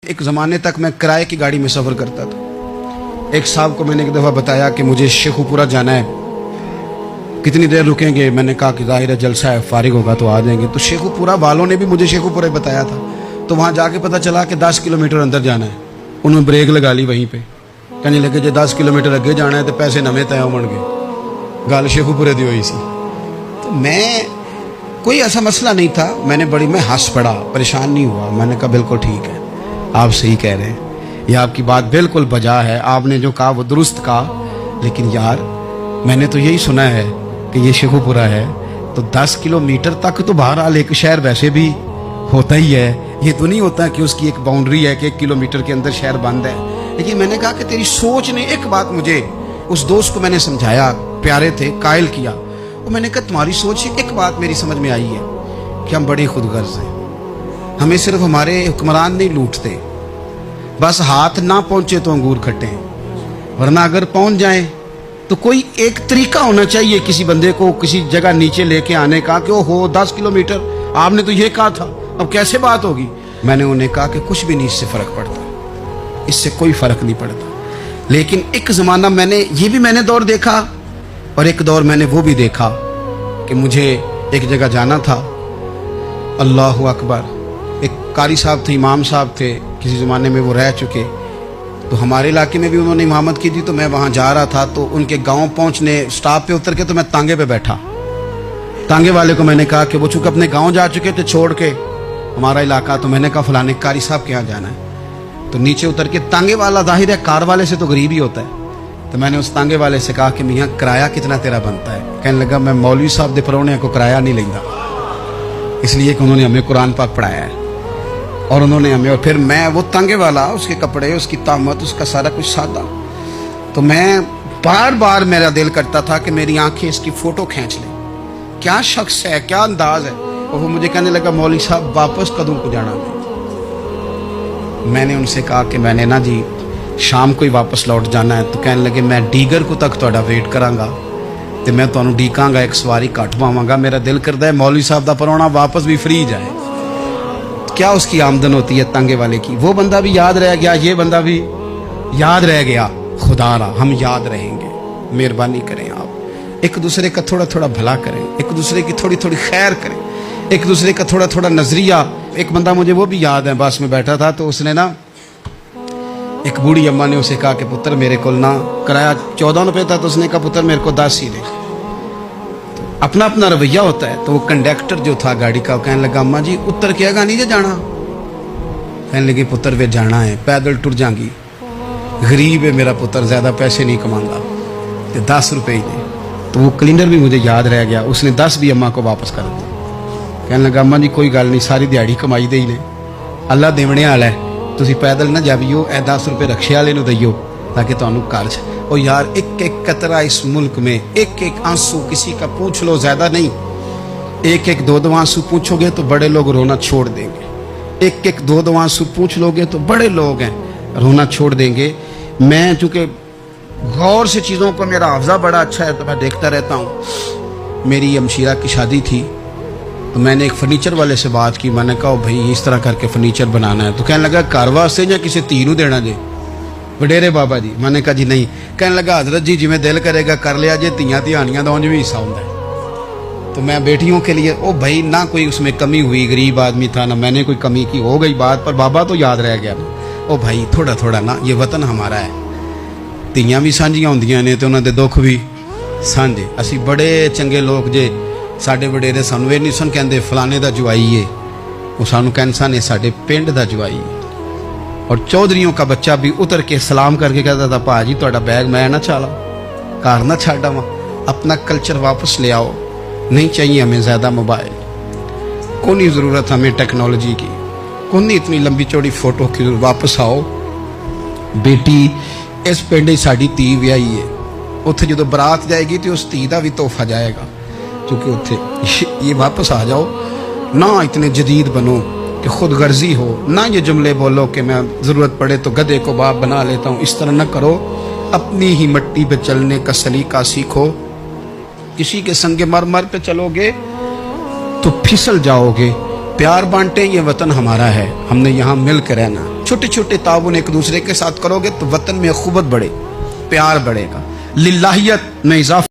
एक ज़माने तक मैं किराए की गाड़ी में सफ़र करता था। एक साहब को मैंने एक दफ़ा बताया कि मुझे शेखुपुरा जाना है, कितनी देर रुकेंगे? मैंने कहा कि ज़ाहिर है जलसा है, फारिग होगा तो आ जाएंगे। तो शेखुपुरा वालों ने भी मुझे शेखुपुरा बताया था, तो वहाँ जाके पता चला कि 10 किलोमीटर अंदर जाना है। उन्होंने ब्रेक लगा ली वहीं पे, कहने लगे जो 10 किलोमीटर अगे जाना है तो पैसे नवे तय होण गए। गल शेखुपुरे दी हुई सी। तो मैं कोई ऐसा मसला नहीं था, मैं हंस पड़ा, परेशान नहीं हुआ। मैंने कहा बिल्कुल ठीक है, आप सही कह रहे हैं, ये आपकी बात बिल्कुल बजा है, आपने जो कहा वो दुरुस्त कहा। लेकिन यार मैंने तो यही सुना है कि ये शेखुपुरा है, तो 10 किलोमीटर तक तो बहरहाल एक शहर वैसे भी होता ही है। ये तो नहीं होता कि उसकी एक बाउंड्री है कि 1 किलोमीटर के अंदर शहर बंद है। लेकिन मैंने कहा कि तेरी सोच ने एक बात, मुझे उस दोस्त को मैंने समझाया, प्यारे थे, कायल किया। और मैंने कहा तुम्हारी सोच से एक बात मेरी समझ में आई है कि हम बड़े खुदगर्ज हैं। हमें सिर्फ हमारे हुक्मरान नहीं लूटते, बस हाथ ना पहुंचे तो अंगूर खट्टे हैं, वरना अगर पहुंच जाएं तो कोई एक तरीका होना चाहिए किसी बंदे को किसी जगह नीचे लेके आने का कि हो 10 किलोमीटर आपने तो ये कहा था, अब कैसे बात होगी? मैंने उन्हें कहा कि कुछ भी नहीं इससे फर्क पड़ता, इससे कोई फर्क नहीं पड़ता। लेकिन एक ज़माना मैंने दौर देखा, और एक दौर मैंने वो भी देखा कि मुझे एक जगह जाना था। अल्लाहु अकबर। एक कारी साहब थे, इमाम साहब थे, किसी ज़माने में वो रह चुके, तो हमारे इलाके में भी उन्होंने इमामत की थी। तो मैं वहाँ जा रहा था, तो उनके गांव पहुँचने स्टॉप पे उतर के तो मैं तांगे पे बैठा। तांगे वाले को मैंने कहा कि वो चूँकि अपने गाँव जा चुके थे छोड़ के हमारा इलाका, तो मैंने कहा फलाने कारी साहब के यहाँ जाना है। तो नीचे उतर के तांगे वाला, जाहिर है कार वाले से तो गरीब ही होता है, तो मैंने उस तांगे वाले से कहा कि मियाँ किराया कितना तेरा बनता है? कहने लगा मैं मौलवी साहब दे परौने को किराया नहीं लेंदा, इसलिए कि उन्होंने हमें कुरान पाक पढ़ाया है और उन्होंने हमें। और फिर मैं वो तांगे वाला, उसके कपड़े, उसकी तामत, उसका सारा कुछ सादा, तो मैं बार बार मेरा दिल करता था कि मेरी आंखें इसकी फ़ोटो खींच लें, क्या शख्स है, क्या अंदाज है। और वो मुझे कहने लगा मौलवी साहब वापस कदों को जाना है? मैंने उनसे कहा कि मैंने ना जी शाम को ही वापस लौट जाना है। तो कहने लगे मैं डीगर को तक तुहाडा वेट करांगा ते मैं तुहानू डीकांगा, एक सवारी घट पावांगा। मेरा दिल करता है मौलवी साहब दा परौना वापस भी फ्री जाए। क्या उसकी आमदन होती है तांगे वाले की? वो बंदा भी याद रह गया, ये बंदा भी याद रह गया। खुदा रा हम याद रहेंगे। मेहरबानी करें आप, एक दूसरे का थोड़ा थोड़ा भला करें, एक दूसरे की थोड़ी थोड़ी खैर करें, एक दूसरे का थोड़ा थोड़ा नजरिया। एक बंदा मुझे वो भी याद है, बस में बैठा था, तो उसने ना, एक बूढ़ी अम्मा ने उसे कहा कि पुत्र मेरे को ना किराया 14 रुपये था, तो उसने कहा पुत्र मेरे को 10 ही दे। अपना अपना रवैया होता है। तो वो कंडक्टर जो था गाड़ी का, कहने लगा अम्मा जी उतर के आगा नहीं जाना? कहने लगी पुत्र वे जाना है, पैदल टुर जाएंगी, गरीब है मेरा पुत्र, ज़्यादा पैसे नहीं कमांगा, तो 10 रुपये ही दे। तो वो क्लीनर भी मुझे याद रह गया, उसने 10 भी अम्मा को वापस कर दिया। कहने लगा अम्मा जी कोई गल नहीं, सारी दिहाड़ी कमाई दे ही ने, अल्लाह देवने वाला है, तुसी पैदल ना जावियो, 10 रुपये रक्शे वाले नूं दईयो ताकि तुहानू घर च। और यार एक एक कतरा इस मुल्क में, एक एक आंसू किसी का पूछ लो, ज्यादा नहीं, एक एक दो आंसू पूछोगे तो बड़े लोग रोना छोड़ देंगे। एक एक दो आंसू पूछ लोगे तो बड़े लोग हैं रोना छोड़ देंगे। मैं चूँकि गौर से चीज़ों को, मेरा हाफजा बड़ा अच्छा है तो मैं देखता रहता हूँ। मेरी अमशीरा की शादी थी, तो मैंने एक फर्नीचर वाले से बात की। मैंने कहा भाई इस तरह करके फर्नीचर बनाना है। तो कहने लगा घर वास्ते या किसी धी नूं देना जे? वडेरे बाबा जी। मैंने कहा जी नहीं। कहने लगा हजरत जी जिवें दिल करेगा कर लिया जे, धियां धियानियां दा उंज भी हिस्सा होंदा है। तो मैं बेटियों के लिए, ओ भाई ना कोई उसमें कमी हुई, गरीब आदमी था ना मैंने कोई कमी की, हो गई बात, पर बाबा तो याद रह गया ना। ओ भाई थोड़ा थोड़ा ना, ये वतन हमारा है, धियां भी सांझियां होंदियां ने ते उन्हां दे दुख भी सांझे। असीं बड़े चंगे लोग जे, साडे वडेरे सानू ये नहीं सन कहंदे फलाने दा जवाई है, वो सानू कहंदे सन साडे पिंड दा जवाई है। और चौधरियों का बच्चा भी उतर के सलाम करके कहता था भाजी तुहाडा बैग मैं ना चाला, घर ना छाड़ आवां, अपना कल्चर वापस ले आओ, नहीं चाहिए हमें ज़्यादा मोबाइल, कोई ज़रूरत हमें टेक्नोलॉजी की, कोई इतनी लंबी चौड़ी फोटो की, वापस आओ। बेटी इस पिंड साडी धी विआही है, उत्थे जो बरात जाएगी तो उस धी का भी तोहफा जाएगा, क्योंकि उत्थे ये वापस आ जाओ ना, इतने जदीद बनो कि खुद गर्जी हो ना, ये जुमले बोलो कि मैं ज़रूरत पड़े तो गधे को बाप बना लेता हूँ, इस तरह न करो। अपनी ही मिट्टी पे चलने का सलीका सीखो। किसी के संगे मर मर पे चलोगे तो फिसल जाओगे। प्यार बांटे, ये वतन हमारा है, हमने यहाँ मिल कर रहना। چھوٹے چھوٹے تعاون ایک دوسرے کے ساتھ کرو گے تو وطن میں اخوت بڑھے، پیار بڑھے گا، للہیت میں اضافہ